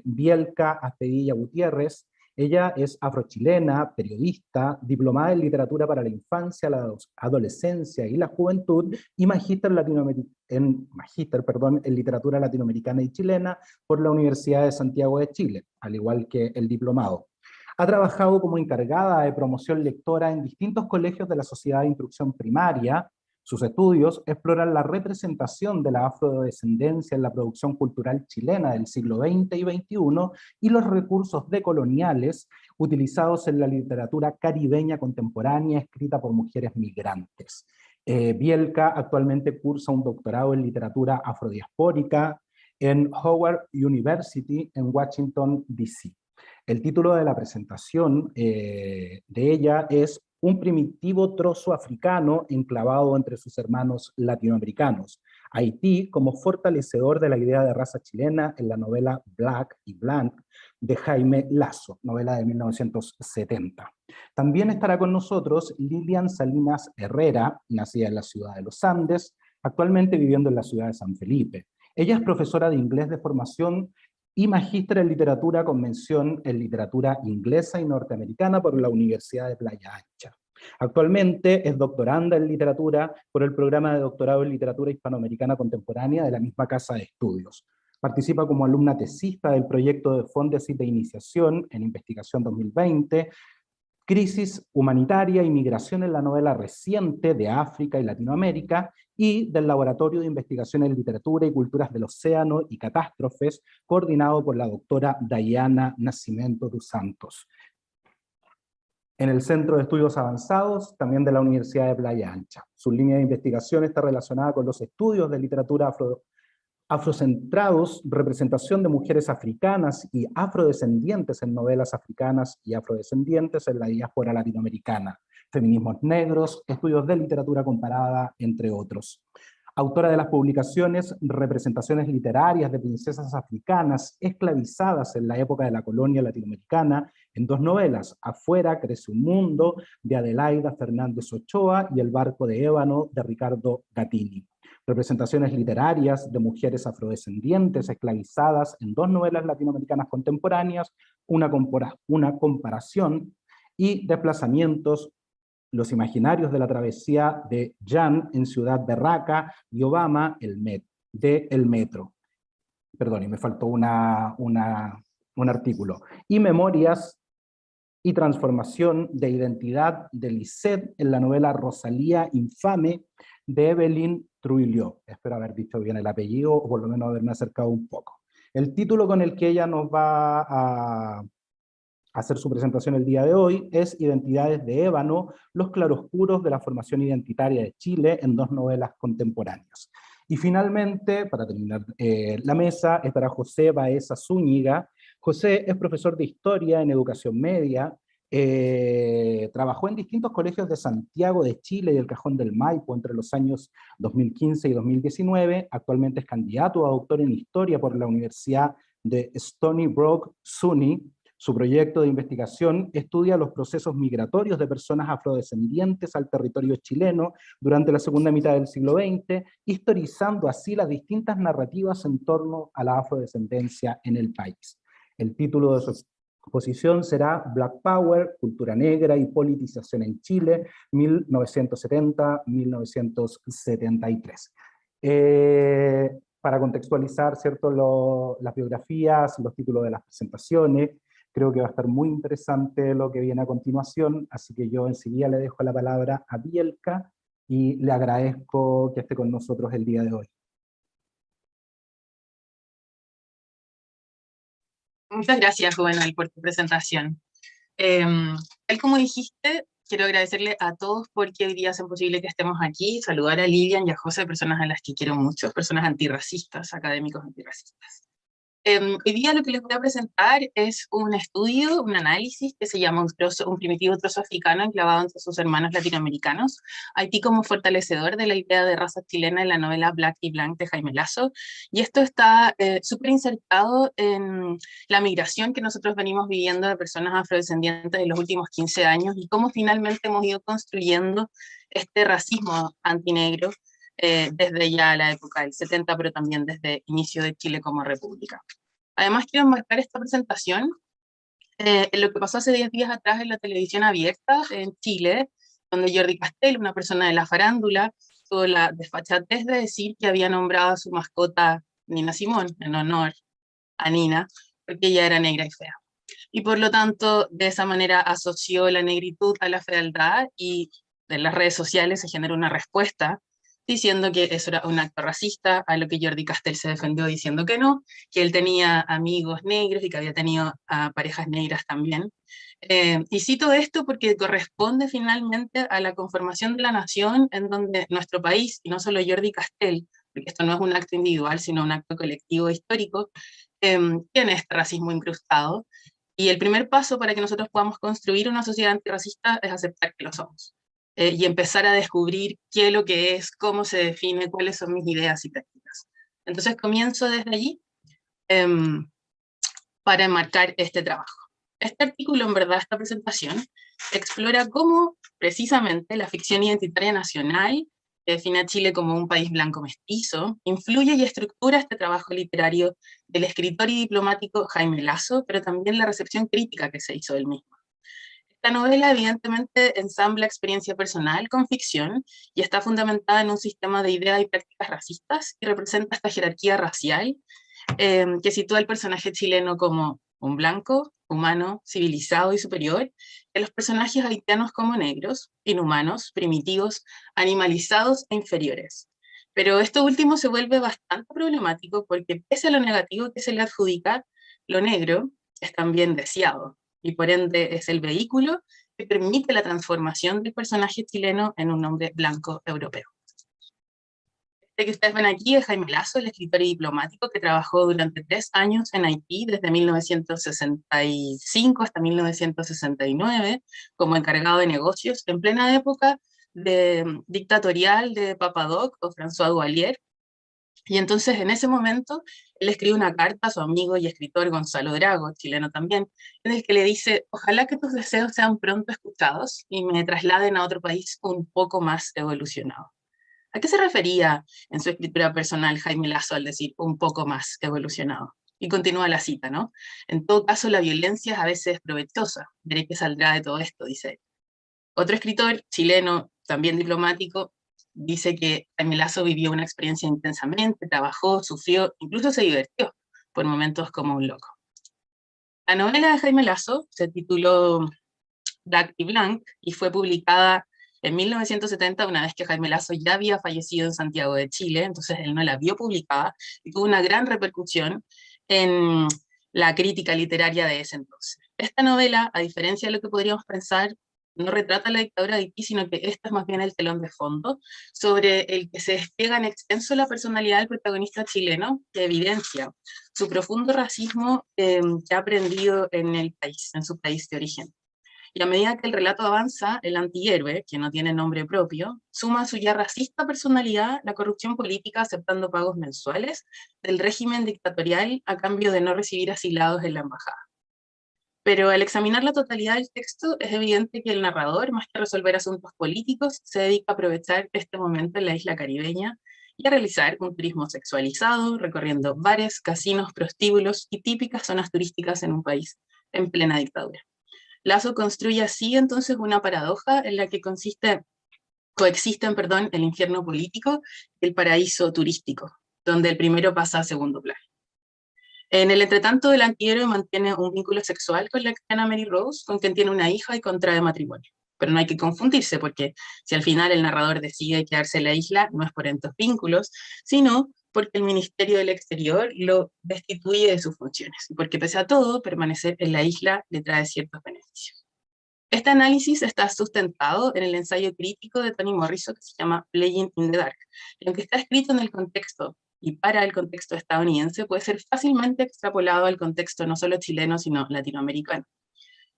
Bielka Azpeitia Gutiérrez. Ella es afrochilena, periodista, diplomada en literatura para la infancia, la adolescencia y la juventud y magíster en literatura latinoamericana y chilena por la Universidad de Santiago de Chile, al igual que el diplomado. Ha trabajado como encargada de promoción lectora en distintos colegios de la Sociedad de Instrucción Primaria. Sus estudios exploran la representación de la afrodescendencia en la producción cultural chilena del siglo XX y XXI y los recursos decoloniales utilizados en la literatura caribeña contemporánea escrita por mujeres migrantes. Bielka actualmente cursa un doctorado en literatura afrodiaspórica en Howard University en Washington, D.C. El título de la presentación de ella es Un primitivo trozo africano enclavado entre sus hermanos latinoamericanos. Haití como fortalecedor de la idea de raza chilena en la novela Black y Blanc de Jaime Lazo, novela de 1970. También estará con nosotros Lilian Salinas Herrera, nacida en la ciudad de Los Andes, actualmente viviendo en la ciudad de San Felipe. Ella es profesora de inglés de formación y magíster en literatura con mención en literatura inglesa y norteamericana por la Universidad de Playa Ancha. Actualmente es doctoranda en literatura por el programa de doctorado en literatura hispanoamericana contemporánea de la misma casa de estudios. Participa como alumna tesista del proyecto de Fondesit de Iniciación en Investigación 2020, Crisis humanitaria y migración en la novela reciente de África y Latinoamérica, y del Laboratorio de Investigación en Literatura y Culturas del Océano y Catástrofes, coordinado por la doctora Dayana Nascimento dos Santos. En el Centro de Estudios Avanzados, también de la Universidad de Playa Ancha. Su línea de investigación está relacionada con los estudios de literatura afrocentrados, representación de mujeres africanas y afrodescendientes en novelas africanas y afrodescendientes en la diáspora latinoamericana, feminismos negros, estudios de literatura comparada, entre otros. Autora de las publicaciones Representaciones literarias de princesas africanas esclavizadas en la época de la colonia latinoamericana, en dos novelas, Afuera crece un mundo, de Adelaida Fernández Ochoa, y El barco de ébano, de Ricardo Gattini. Representaciones literarias de mujeres afrodescendientes esclavizadas en dos novelas latinoamericanas contemporáneas, una comparación, y Desplazamientos, los imaginarios de la travesía de Jan en Ciudad Berraca, y Obama, de El Metro. Perdón, y me faltó un artículo. Y Memorias y Transformación de Identidad de Lisette en la novela Rosalía Infame, de Evelyn Trujillo. Espero haber dicho bien el apellido, o por lo menos haberme acercado un poco. El título con el que ella nos va a hacer su presentación el día de hoy es Identidades de ébano, los claroscuros de la formación identitaria de Chile en dos novelas contemporáneas. Y finalmente, para terminar la mesa, estará José Baeza Zúñiga. José es profesor de Historia en Educación Media, trabajó en distintos colegios de Santiago de Chile y el Cajón del Maipo entre los años 2015 y 2019, actualmente es candidato a doctor en Historia por la Universidad de Stony Brook, SUNY. Su proyecto de investigación estudia los procesos migratorios de personas afrodescendientes al territorio chileno durante la segunda mitad del siglo XX, historizando así las distintas narrativas en torno a la afrodescendencia en el país. El título de su exposición será Black Power, Cultura Negra y Politización en Chile, 1970-1973. Para contextualizar, ¿cierto?, las biografías, los títulos de las presentaciones, creo que va a estar muy interesante lo que viene a continuación, así que yo enseguida le dejo la palabra a Bielka y le agradezco que esté con nosotros el día de hoy. Muchas gracias, Juvenal, por tu presentación. Tal como dijiste, quiero agradecerle a todos porque hoy día hacen posible que estemos aquí, saludar a Lilian y a José, personas a las que quiero mucho, personas antirracistas, académicos antirracistas. Hoy día lo que les voy a presentar es un estudio, un análisis que se llama Un primitivo trozo africano enclavado entre sus hermanos latinoamericanos, Haití como fortalecedor de la idea de raza chilena en la novela Black y Blanc de Jaime Lazo, y esto está súper insertado en la migración que nosotros venimos viviendo de personas afrodescendientes en los últimos 15 años y cómo finalmente hemos ido construyendo este racismo antinegro desde ya la época del 70, pero también desde inicio de Chile como república. Además, quiero enmarcar esta presentación en lo que pasó hace 10 días atrás en la televisión abierta en Chile, donde Jordi Castell, una persona de la farándula, tuvo la desfachatez de decir que había nombrado a su mascota Nina Simón, en honor a Nina, porque ella era negra y fea. Y por lo tanto, de esa manera asoció la negritud a la fealdad, y en las redes sociales se generó una respuesta diciendo que eso era un acto racista, a lo que Jordi Castell se defendió diciendo que no, que él tenía amigos negros y que había tenido parejas negras también. Y cito esto porque corresponde finalmente a la conformación de la nación, en donde nuestro país, y no solo Jordi Castell, porque esto no es un acto individual, sino un acto colectivo histórico, tiene este racismo incrustado. Y el primer paso para que nosotros podamos construir una sociedad antirracista es aceptar que lo somos. Y empezar a descubrir qué es lo que es, cómo se define, cuáles son mis ideas y prácticas. Entonces comienzo desde allí para enmarcar este trabajo. Este artículo, en verdad, esta presentación, explora cómo precisamente la ficción identitaria nacional, que define a Chile como un país blanco mestizo, influye y estructura este trabajo literario del escritor y diplomático Jaime Lazo, pero también la recepción crítica que se hizo del mismo. Esta novela evidentemente ensambla experiencia personal con ficción y está fundamentada en un sistema de ideas y prácticas racistas y representa esta jerarquía racial que sitúa al personaje chileno como un blanco, humano, civilizado y superior, y a los personajes haitianos como negros, inhumanos, primitivos, animalizados e inferiores. Pero esto último se vuelve bastante problemático porque pese a lo negativo que se le adjudica, lo negro es también deseado, y por ende es el vehículo que permite la transformación del personaje chileno en un hombre blanco europeo. Este que ustedes ven aquí es Jaime Lazo, el escritor y diplomático que trabajó durante 3 años en Haití, desde 1965 hasta 1969, como encargado de negocios, en plena época dictatorial de Papadoc o François Duvalier. Y entonces en ese momento él escribe una carta a su amigo y escritor Gonzalo Drago, chileno también, en el que le dice: ojalá que tus deseos sean pronto escuchados y me trasladen a otro país un poco más evolucionado. ¿A qué se refería en su escritura personal Jaime Lazo al decir un poco más evolucionado? Y continúa la cita, ¿no? En todo caso, la violencia es a veces provechosa. Veré qué saldrá de todo esto, dice él. Otro escritor chileno, también diplomático, dice que Jaime Lazo vivió una experiencia intensamente, trabajó, sufrió, incluso se divirtió por momentos como un loco. La novela de Jaime Lazo se tituló Black y Blanc y fue publicada en 1970, una vez que Jaime Lazo ya había fallecido en Santiago de Chile, entonces él no la vio publicada, y tuvo una gran repercusión en la crítica literaria de ese entonces. Esta novela, a diferencia de lo que podríamos pensar, no retrata la dictadura de Haití, sino que este es más bien el telón de fondo, sobre el que se despliega en extenso la personalidad del protagonista chileno, que evidencia su profundo racismo que ha aprendido en el país, en su país de origen. Y a medida que el relato avanza, el antihéroe, que no tiene nombre propio, suma a su ya racista personalidad la corrupción política, aceptando pagos mensuales del régimen dictatorial a cambio de no recibir asilados en la embajada. Pero al examinar la totalidad del texto, es evidente que el narrador, más que resolver asuntos políticos, se dedica a aprovechar este momento en la isla caribeña y a realizar un turismo sexualizado, recorriendo bares, casinos, prostíbulos y típicas zonas turísticas en un país en plena dictadura. Lazo construye así entonces una paradoja en la que coexisten el infierno político y el paraíso turístico, donde el primero pasa a segundo plano. En el entretanto, el antihéroe mantiene un vínculo sexual con la cristiana Mary Rose, con quien tiene una hija y contrae matrimonio. Pero no hay que confundirse, porque si al final el narrador decide quedarse en la isla, no es por estos vínculos, sino porque el Ministerio del Exterior lo destituye de sus funciones, y porque pese a todo, permanecer en la isla le trae ciertos beneficios. Este análisis está sustentado en el ensayo crítico de Toni Morrison que se llama Playing in the Dark, y aunque está escrito en el contexto y para el contexto estadounidense, puede ser fácilmente extrapolado al contexto no solo chileno, sino latinoamericano.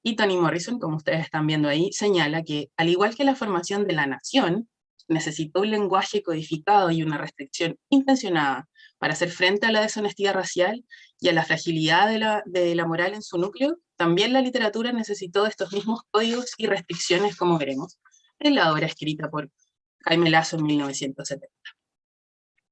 Y Toni Morrison, como ustedes están viendo ahí, señala que, al igual que la formación de la nación, necesitó un lenguaje codificado y una restricción intencionada para hacer frente a la deshonestidad racial y a la fragilidad de la moral en su núcleo, también la literatura necesitó de estos mismos códigos y restricciones, como veremos, en la obra escrita por Jaime Lazo en 1970.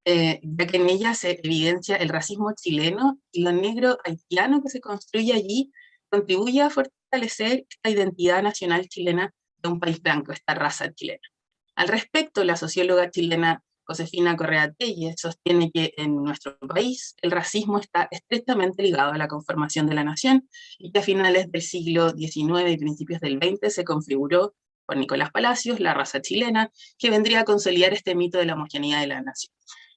ya que en ella se evidencia el racismo chileno y lo negro haitiano que se construye allí, contribuye a fortalecer esta identidad nacional chilena de un país blanco, esta raza chilena. Al respecto, la socióloga chilena Josefina Correa Telles sostiene que en nuestro país el racismo está estrechamente ligado a la conformación de la nación y que a finales del siglo XIX y principios del XX se configuró por Nicolás Palacios la raza chilena, que vendría a consolidar este mito de la homogeneidad de la nación.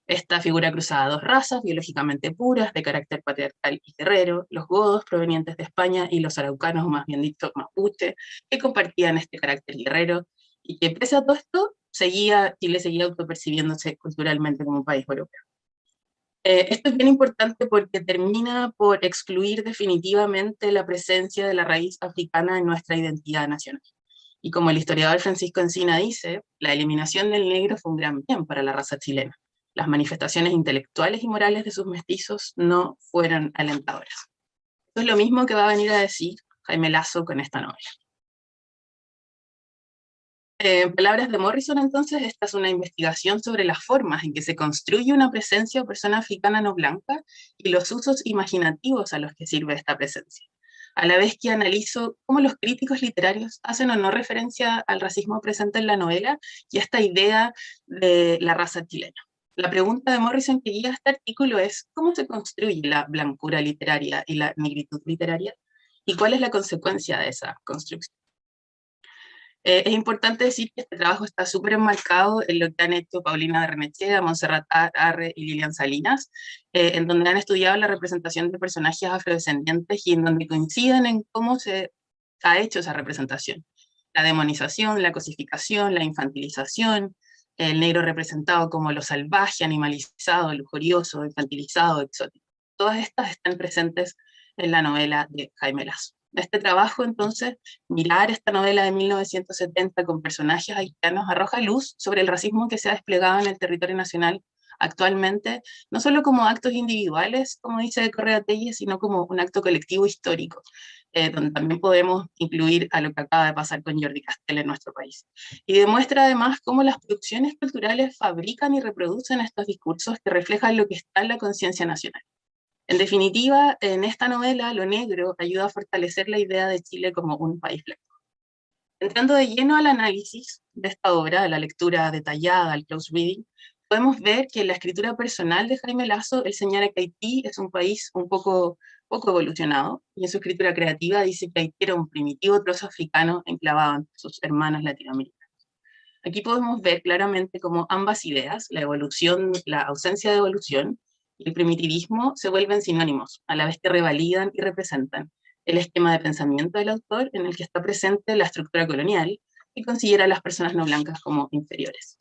Esta figura cruzaba dos razas biológicamente puras, de carácter patriarcal y guerrero, los godos provenientes de España y los araucanos, más bien dicho, mapuche, que compartían este carácter guerrero, y que pese a todo esto, Chile seguía autopercibiéndose culturalmente como un país europeo. Esto es bien importante porque termina por excluir definitivamente la presencia de la raíz africana en nuestra identidad nacional. Y como el historiador Francisco Encina dice, la eliminación del negro fue un gran bien para la raza chilena. Las manifestaciones intelectuales y morales de sus mestizos no fueron alentadoras. Esto es lo mismo que va a venir a decir Jaime Lazo con esta novela. En palabras de Morrison, entonces, esta es una investigación sobre las formas en que se construye una presencia o persona africana no blanca y los usos imaginativos a los que sirve esta presencia, a la vez que analizo cómo los críticos literarios hacen o no referencia al racismo presente en la novela y a esta idea de la raza chilena. La pregunta de Morrison que guía este artículo es ¿cómo se construye la blancura literaria y la negritud literaria? ¿Y cuál es la consecuencia de esa construcción? Es importante decir que este trabajo está súper enmarcado en lo que han hecho Paulina de Renechea, Montserrat Arre y Lilian Salinas, en donde han estudiado la representación de personajes afrodescendientes y en donde coinciden en cómo se ha hecho esa representación. La demonización, la cosificación, la infantilización, el negro representado como lo salvaje, animalizado, lujurioso, infantilizado, exótico. Todas estas están presentes en la novela de Jaime Lazo. Este trabajo, entonces, mirar esta novela de 1970 con personajes haitianos arroja luz sobre el racismo que se ha desplegado en el territorio nacional actualmente, no solo como actos individuales, como dice Correa Telles, sino como un acto colectivo histórico, donde también podemos incluir a lo que acaba de pasar con Jordi Castell en nuestro país. Y demuestra además cómo las producciones culturales fabrican y reproducen estos discursos que reflejan lo que está en la conciencia nacional. En definitiva, en esta novela, lo negro ayuda a fortalecer la idea de Chile como un país blanco. Entrando de lleno al análisis de esta obra, a la lectura detallada, al close reading, podemos ver que en la escritura personal de Jaime Lazo, él señala que Haití es un país un poco evolucionado, y en su escritura creativa dice que Haití era un primitivo trozo africano enclavado entre sus hermanos latinoamericanos. Aquí podemos ver claramente cómo ambas ideas, la evolución, la ausencia de evolución, y el primitivismo se vuelven sinónimos, a la vez que revalidan y representan el esquema de pensamiento del autor en el que está presente la estructura colonial y considera a las personas no blancas como inferiores.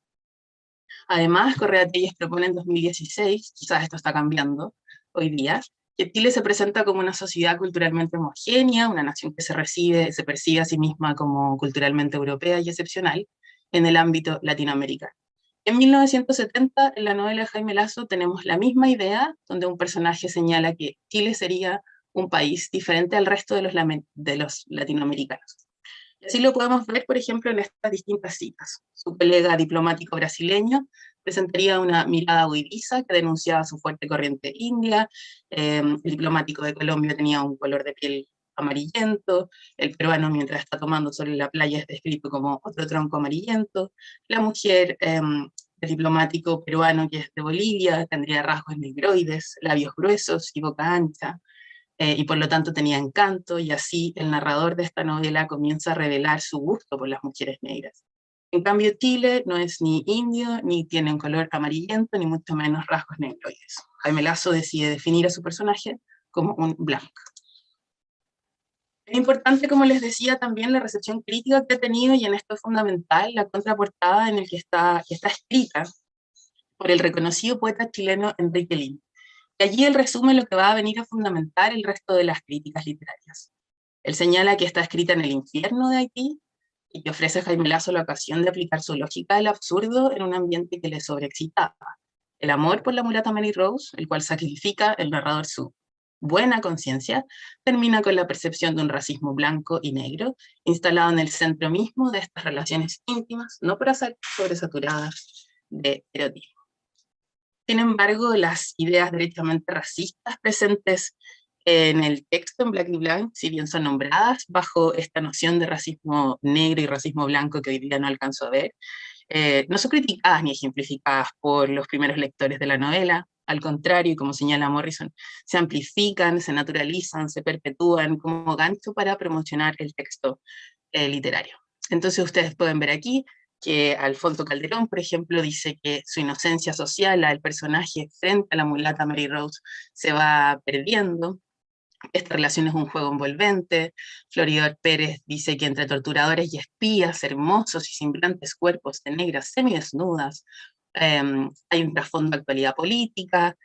Además, Correa Telles propone en 2016, quizás esto está cambiando hoy día, que Chile se presenta como una sociedad culturalmente homogénea, una nación que se percibe a sí misma como culturalmente europea y excepcional en el ámbito latinoamericano. En 1970, en la novela de Jaime Lazo, tenemos la misma idea, donde un personaje señala que Chile sería un país diferente al resto de los latinoamericanos. Y así lo podemos ver, por ejemplo, en estas distintas citas. Su colega diplomático brasileño presentaría una mirada huidiza que denunciaba su fuerte corriente india, el diplomático de Colombia tenía un color de piel amarillento, el peruano mientras está tomando sol en la playa es descrito como otro tronco amarillento, la mujer el diplomático peruano que es de Bolivia tendría rasgos negroides, labios gruesos y boca ancha, y por lo tanto tenía encanto, y así el narrador de esta novela comienza a revelar su gusto por las mujeres negras. En cambio, Chile no es ni indio, ni tiene un color amarillento, ni mucho menos rasgos negroides. Jaime Lazo decide definir a su personaje como un blanco. Es importante, como les decía, también la recepción crítica que ha tenido, y en esto es fundamental, la contraportada en el que está escrita por el reconocido poeta chileno Enrique Lin. Y allí él resume lo que va a venir a fundamentar el resto de las críticas literarias. Él señala que está escrita en el infierno de Haití y que ofrece a Jaime Lazo la ocasión de aplicar su lógica del absurdo en un ambiente que le sobreexcitaba. El amor por la mulata Mary Rose, el cual sacrifica el narrador su buena conciencia, termina con la percepción de un racismo blanco y negro, instalado en el centro mismo de estas relaciones íntimas, no por ser sobresaturadas de erotismo. Sin embargo, las ideas derechamente racistas presentes en el texto en Black y Blanc, si bien son nombradas bajo esta noción de racismo negro y racismo blanco que hoy día no alcanzo a ver, no son criticadas ni ejemplificadas por los primeros lectores de la novela. Al contrario, y como señala Morrison, se amplifican, se naturalizan, se perpetúan como gancho para promocionar el texto literario. Entonces ustedes pueden ver aquí que Alfonso Calderón, por ejemplo, dice que su inocencia social al personaje frente a la mulata Mary Rose se va perdiendo. Esta relación es un juego envolvente. Floridor Pérez dice que entre torturadores y espías, hermosos y semblantes cuerpos de negras semidesnudas, hay un trasfondo de actualidad política.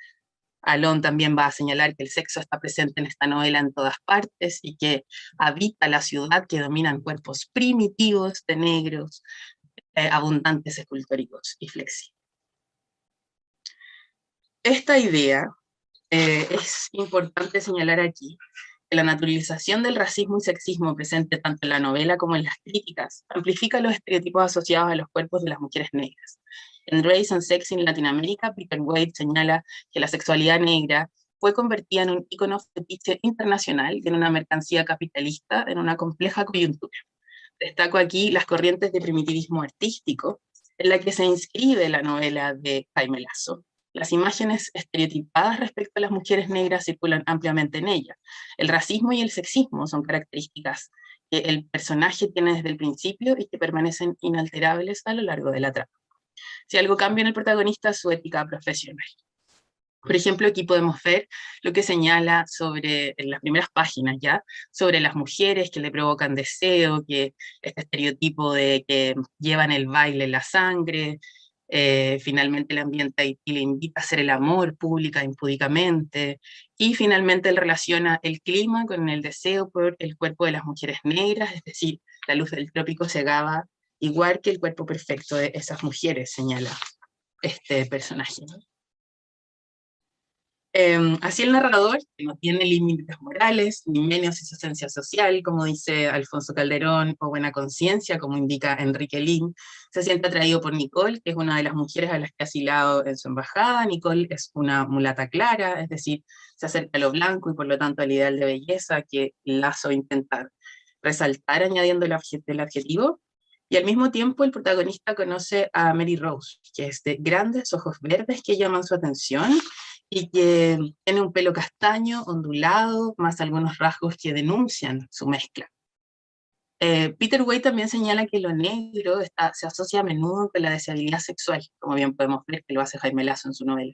Alon también va a señalar que el sexo está presente en esta novela en todas partes y que habita la ciudad que dominan cuerpos primitivos de negros, abundantes, escultóricos y flexibles. Esta idea es importante señalar aquí que la naturalización del racismo y sexismo presente tanto en la novela como en las críticas amplifica los estereotipos asociados a los cuerpos de las mujeres negras. En Race and Sex in Latinoamérica, Peter Wade señala que la sexualidad negra fue convertida en un ícono fetiche internacional y en una mercancía capitalista en una compleja coyuntura. Destaco aquí las corrientes de primitivismo artístico, en la que se inscribe la novela de Jaime Lazo. Las imágenes estereotipadas respecto a las mujeres negras circulan ampliamente en ella. El racismo y el sexismo son características que el personaje tiene desde el principio y que permanecen inalterables a lo largo de la trama. Si algo cambia en el protagonista, es su ética profesional. Por ejemplo, aquí podemos ver lo que señala sobre, en las primeras páginas ya, sobre las mujeres que le provocan deseo, que este estereotipo de que llevan el baile en la sangre, finalmente el ambiente y le invita a hacer el amor pública, impúdicamente, y finalmente él relaciona el clima con el deseo por el cuerpo de las mujeres negras, es decir, la luz del trópico cegaba igual que el cuerpo perfecto de esas mujeres, señala este personaje, ¿no? Así el narrador, que no tiene límites morales, ni menos esencia social, como dice Alfonso Calderón, o buena conciencia, como indica Enrique Lin, se siente atraído por Nicole, que es una de las mujeres a las que ha asilado en su embajada. Nicole es una mulata clara, es decir, se acerca a lo blanco y por lo tanto al ideal de belleza que Lazo intenta resaltar añadiendo el adjetivo. Y al mismo tiempo el protagonista conoce a Mary Rose, que es de grandes ojos verdes que llaman su atención, y que tiene un pelo castaño, ondulado, más algunos rasgos que denuncian su mezcla. Peter Way también señala que lo negro se asocia a menudo con la deseabilidad sexual, como bien podemos ver que lo hace Jaime Lazo en su novela,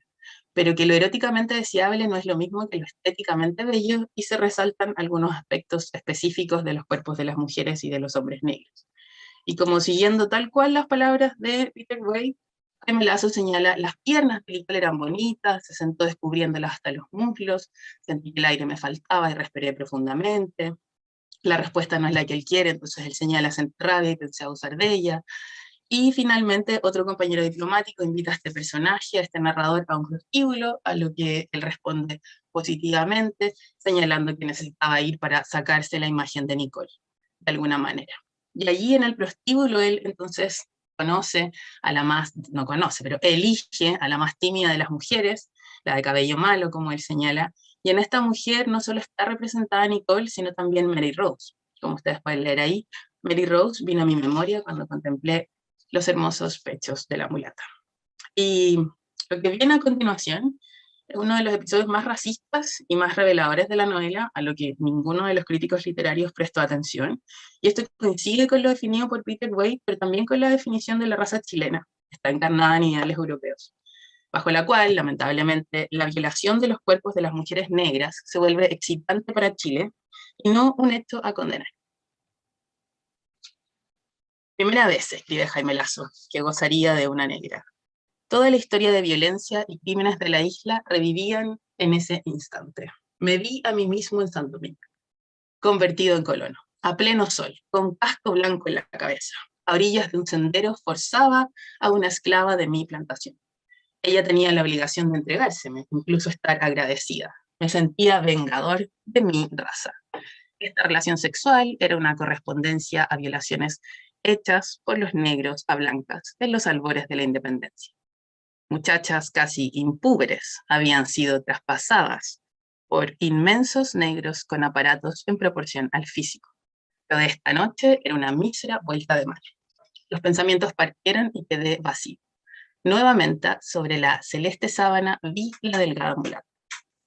pero que lo eróticamente deseable no es lo mismo que lo estéticamente bello, y se resaltan algunos aspectos específicos de los cuerpos de las mujeres y de los hombres negros. Y como siguiendo tal cual las palabras de Peter Way, Jaime Lazo señala: las piernas de Nicole eran bonitas, se sentó descubriéndolas hasta los muslos, sentí que el aire me faltaba y respiré profundamente. La respuesta no es la que él quiere, entonces él señala centrada y pensé abusar de ella. Y finalmente otro compañero diplomático invita a este personaje, a este narrador, a un prostíbulo, a lo que él responde positivamente, señalando que necesitaba ir para sacarse la imagen de Nicole, de alguna manera. Y allí en el prostíbulo él entonces conoce a la más, no conoce, pero elige a la más tímida de las mujeres, la de cabello malo, como él señala, y en esta mujer no solo está representada Nicole, sino también Mary Rose. Como ustedes pueden leer ahí, Mary Rose vino a mi memoria cuando contemplé los hermosos pechos de la mulata. Y lo que viene a continuación es uno de los episodios más racistas y más reveladores de la novela, a lo que ninguno de los críticos literarios prestó atención. Y esto coincide con lo definido por Peter Wade, pero también con la definición de la raza chilena, que está encarnada en ideales europeos, bajo la cual, lamentablemente, la violación de los cuerpos de las mujeres negras se vuelve excitante para Chile y no un hecho a condenar. Primera vez, escribe Jaime Lazo, que gozaría de una negra. Toda la historia de violencia y crímenes de la isla revivían en ese instante. Me vi a mí mismo en San Domingo, convertido en colono, a pleno sol, con casco blanco en la cabeza. A orillas de un sendero forzaba a una esclava de mi plantación. Ella tenía la obligación de entregárseme, incluso estar agradecida. Me sentía vengador de mi raza. Esta relación sexual era una correspondencia a violaciones hechas por los negros a blancas en los albores de la independencia. Muchachas casi impúberes habían sido traspasadas por inmensos negros con aparatos en proporción al físico. Lo de esta noche era una mísera vuelta de mar. Los pensamientos partieron y quedé vacío. Nuevamente, sobre la celeste sábana vi la delgada mulata.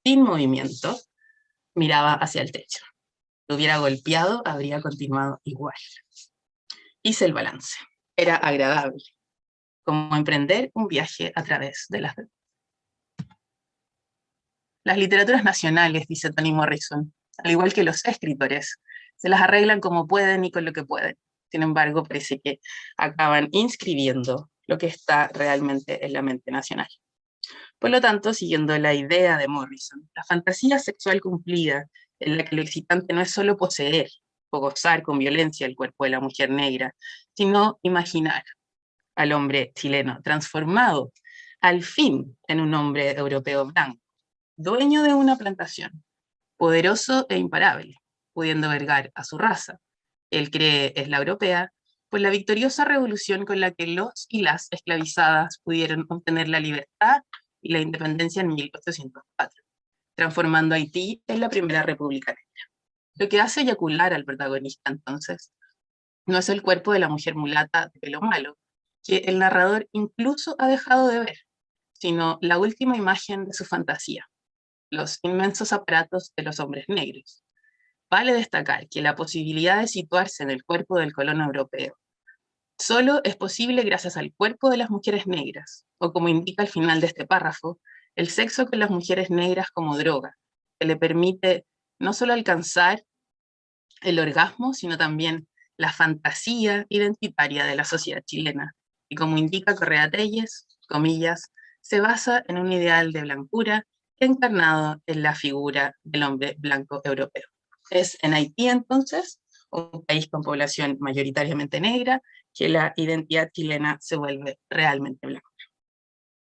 Sin movimiento, miraba hacia el techo. Si hubiera golpeado, habría continuado igual. Hice el balance. Era agradable, como emprender un viaje a través de las literaturas nacionales, dice Toni Morrison, al igual que los escritores, se las arreglan como pueden y con lo que pueden. Sin embargo, parece que acaban inscribiendo lo que está realmente en la mente nacional. Por lo tanto, siguiendo la idea de Morrison, la fantasía sexual cumplida, en la que lo excitante no es solo poseer o gozar con violencia el cuerpo de la mujer negra, sino imaginar al hombre chileno transformado al fin en un hombre europeo blanco, dueño de una plantación, poderoso e imparable, pudiendo vergar a su raza. Él cree es la europea, pues la victoriosa revolución con la que los y las esclavizadas pudieron obtener la libertad y la independencia en 1804, transformando a Haití en la primera república negra. Lo que hace eyacular al protagonista, entonces, no es el cuerpo de la mujer mulata de pelo malo, que el narrador incluso ha dejado de ver, sino la última imagen de su fantasía, los inmensos aparatos de los hombres negros. Vale destacar que la posibilidad de situarse en el cuerpo del colono europeo solo es posible gracias al cuerpo de las mujeres negras, o como indica al final de este párrafo, el sexo con las mujeres negras como droga, que le permite no solo alcanzar el orgasmo, sino también la fantasía identitaria de la sociedad chilena, y como indica Correa Telles, comillas, se basa en un ideal de blancura encarnado en la figura del hombre blanco europeo. Es en Haití, entonces, un país con población mayoritariamente negra, que la identidad chilena se vuelve realmente blanca.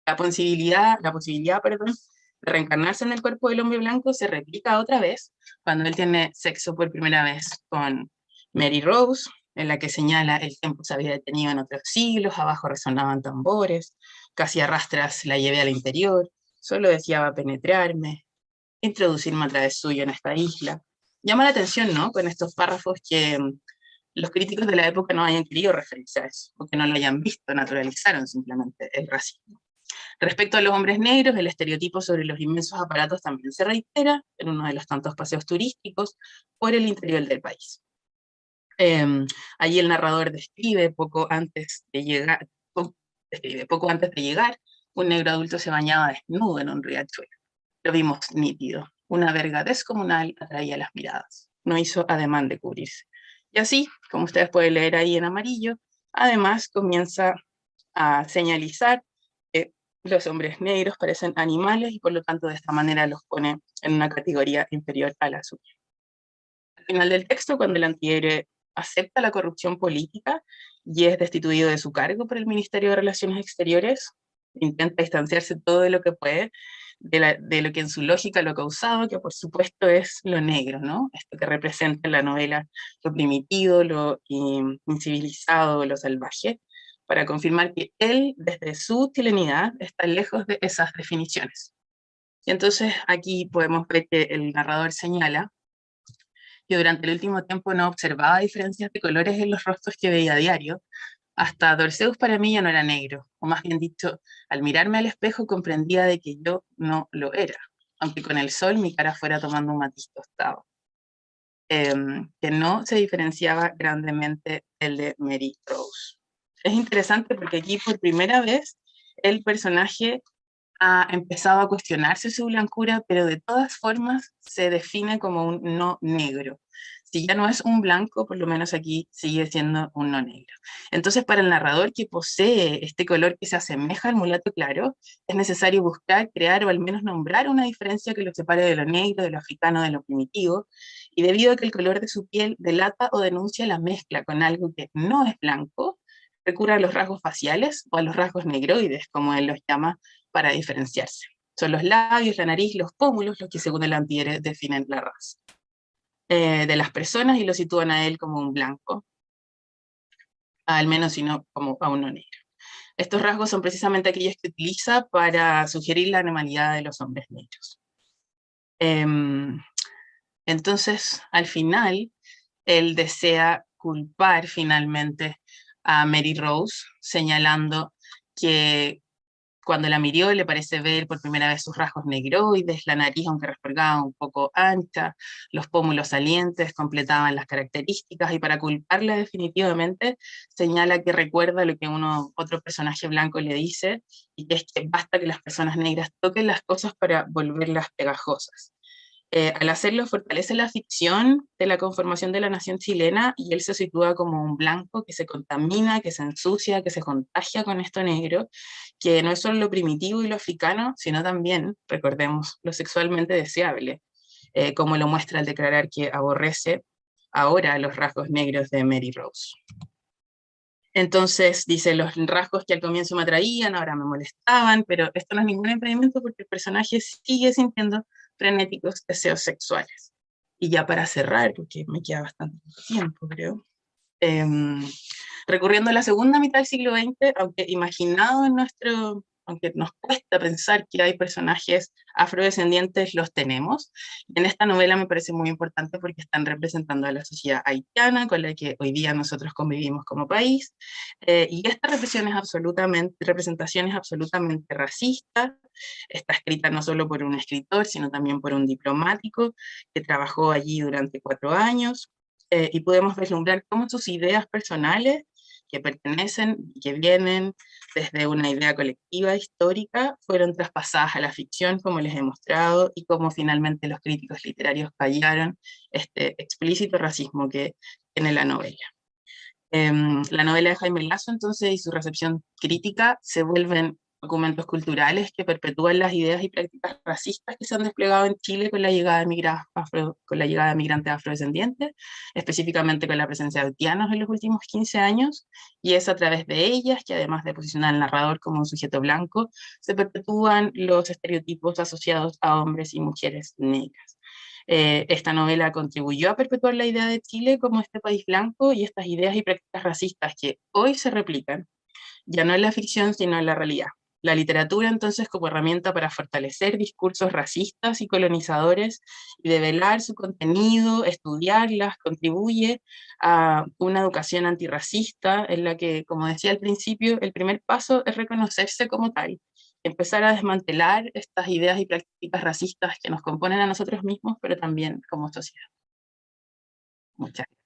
La posibilidad, de reencarnarse en el cuerpo del hombre blanco se replica otra vez cuando él tiene sexo por primera vez con Mary Rose, en la que señala el tiempo se había detenido en otros siglos, abajo resonaban tambores, casi a rastras la llevé al interior, solo deseaba penetrarme, introducirme a través suyo en esta isla. Llama la atención, ¿no?, con estos párrafos que los críticos de la época no hayan querido referirse a eso, o que no lo hayan visto, naturalizaron simplemente el racismo. Respecto a los hombres negros, el estereotipo sobre los inmensos aparatos también se reitera en uno de los tantos paseos turísticos por el interior del país. Allí el narrador describe poco antes de llegar, un negro adulto se bañaba desnudo en un riachuelo. Lo vimos nítido. Una verga descomunal atraía las miradas. No hizo ademán de cubrirse. Y así, como ustedes pueden leer ahí en amarillo, además comienza a señalizar que los hombres negros parecen animales y por lo tanto de esta manera los pone en una categoría inferior a la suya. Al final del texto, cuando el antihéroe acepta la corrupción política y es destituido de su cargo por el Ministerio de Relaciones Exteriores, intenta distanciarse todo de lo que puede, de lo que en su lógica lo ha causado, que por supuesto es lo negro, ¿no? Esto que representa en la novela lo primitivo, lo incivilizado, lo salvaje, para confirmar que él, desde su chilenidad, está lejos de esas definiciones. Y entonces aquí podemos ver que el narrador señala que durante el último tiempo no observaba diferencias de colores en los rostros que veía a diario. Hasta Dorceus para mí ya no era negro, o más bien dicho, al mirarme al espejo comprendía de que yo no lo era, aunque con el sol mi cara fuera tomando un matiz tostado, que no se diferenciaba grandemente del de Mary Rose. Es interesante porque aquí por primera vez el personaje ha empezado a cuestionarse su blancura, pero de todas formas se define como un no negro. Si ya no es un blanco, por lo menos aquí sigue siendo un no negro. Entonces, para el narrador que posee este color que se asemeja al mulato claro, es necesario buscar, crear o al menos nombrar una diferencia que lo separe de lo negro, de lo africano, de lo primitivo, y debido a que el color de su piel delata o denuncia la mezcla con algo que no es blanco, recurre a los rasgos faciales o a los rasgos negroides, como él los llama, para diferenciarse. Son los labios, la nariz, los pómulos los que según el antihéroe definen la raza de las personas y lo sitúan a él como un blanco, al menos si no como a uno negro. Estos rasgos son precisamente aquellos que utiliza para sugerir la anormalidad de los hombres negros. Entonces, al final, él desea culpar finalmente a Mary Rose, señalando que cuando la miró le parece ver por primera vez sus rasgos negroides, la nariz aunque rasgada un poco ancha, los pómulos salientes completaban las características, y para culparla definitivamente señala que recuerda lo que otro personaje blanco le dice, y que es que basta que las personas negras toquen las cosas para volverlas pegajosas. Al hacerlo fortalece la ficción de la conformación de la nación chilena, y él se sitúa como un blanco que se contamina, que se ensucia, que se contagia con esto negro, que no es solo lo primitivo y lo africano, sino también, recordemos, lo sexualmente deseable, como lo muestra al declarar que aborrece ahora los rasgos negros de Mary Rose. Entonces dice, los rasgos que al comienzo me atraían, ahora me molestaban, pero esto no es ningún impedimento porque el personaje sigue sintiendo frenéticos deseos sexuales. Y ya para cerrar, porque me queda bastante tiempo, creo, recurriendo a la segunda mitad del siglo XX, aunque nos cuesta pensar que hay personajes afrodescendientes, los tenemos. En esta novela me parece muy importante porque están representando a la sociedad haitiana con la que hoy día nosotros convivimos como país, y esta representación es absolutamente racista. Está escrita no solo por un escritor, sino también por un diplomático que trabajó allí durante 4 años, y podemos vislumbrar cómo sus ideas personales, que pertenecen y que vienen desde una idea colectiva histórica, fueron traspasadas a la ficción, como les he mostrado, y cómo finalmente los críticos literarios fallaron este explícito racismo que tiene la novela. La novela de Jaime Lazo, entonces, y su recepción crítica se vuelven documentos culturales que perpetúan las ideas y prácticas racistas que se han desplegado en Chile con la llegada de migrantes afrodescendientes, específicamente con la presencia de haitianos en los últimos 15 años, y es a través de ellas que, además de posicionar al narrador como un sujeto blanco, se perpetúan los estereotipos asociados a hombres y mujeres negras. Esta novela contribuyó a perpetuar la idea de Chile como este país blanco, y estas ideas y prácticas racistas que hoy se replican, ya no en la ficción, sino en la realidad. La literatura, entonces, como herramienta para fortalecer discursos racistas y colonizadores y develar su contenido, estudiarlas, contribuye a una educación antirracista en la que, como decía al principio, el primer paso es reconocerse como tal, empezar a desmantelar estas ideas y prácticas racistas que nos componen a nosotros mismos, pero también como sociedad. Muchas gracias.